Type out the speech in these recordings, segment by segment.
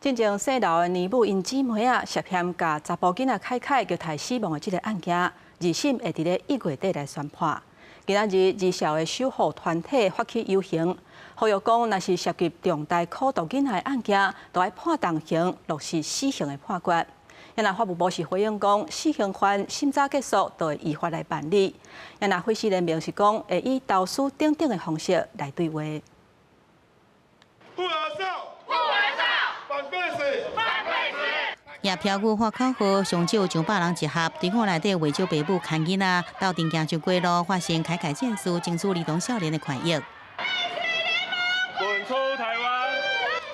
真正姓刘的年母因姊妹涉嫌甲查甫囡仔凯凯虐待死亡的这个案件，二审会伫咧1月底来宣判。今仔日二校的守护团体发起游行，呼吁讲，若是涉及重大苦毒囡仔的案件，都要判重刑，落实死刑的判决。也那法务部是回应讲，死刑犯审查结束，就会依法来办理。也那会师联盟是讲，会以投诉等等的方式来对话。不合少，不合少，反对死，反对死。也票据发口后，上少200人集合，队伍内底为少爸母看囡仔，斗阵行上街路，发生凯凯战术，争取儿童少年的权益。滚出台湾！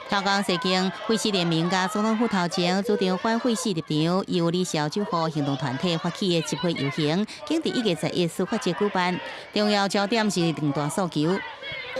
超港西经会师联盟甲总统府头前主张反会师立场，由李小守护行动团体发起的集会游行，经伫1月11司法节举办。重要焦点是2大诉求。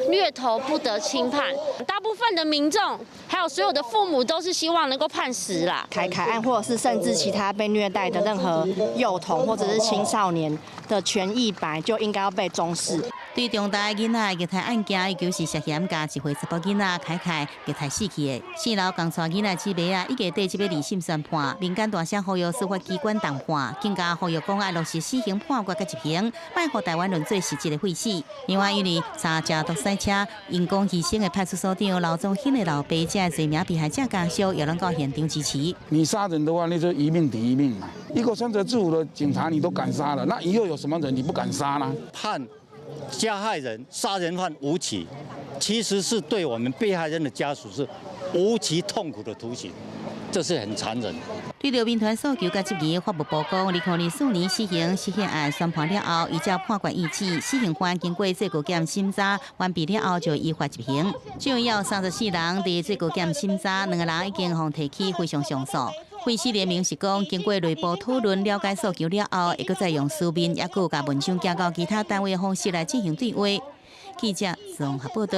虐童不得轻判，大部分的民众还有所有的父母都是希望能够判死啦。凯案或者是甚至其他被虐待的任何幼童或者是青少年的权益本来就应该要被重视。对重大囡仔虐待案件，尤其是涉嫌甲一岁查甫囡仔凯虐待死去的4楼共带囡仔姊妹1月底即要2审宣判，民间大声呼吁司法机关重判，更加呼吁讲爱落实死刑判决甲执行，卖互台湾论做实质的废死。另外，因为3架独赛车因公牺牲的派出所长刘宗兴的老爸，这罪名被害者家属也能到现场支持。你杀人的话，那就一命抵一命嘛。一个穿着制服的警察你都敢杀了，那以后有什么人你不敢杀呢？判加害人、杀人犯无期，其实是对我们被害人的家属是无期痛苦的徒刑，这是很残忍。对着民团诉求甲质疑，法务部讲，2004年死刑案宣判了后，依照判决意旨，死刑犯经过最高检审查完毕了后，就依法执行。总有34人伫最高检审查，2个人已经互提起非常上诉。会师联盟是讲，经过内部讨论、了解诉求了后，会搁再用书面也佮甲文章寄到其他单位的方式来进行对话。记者综合报道。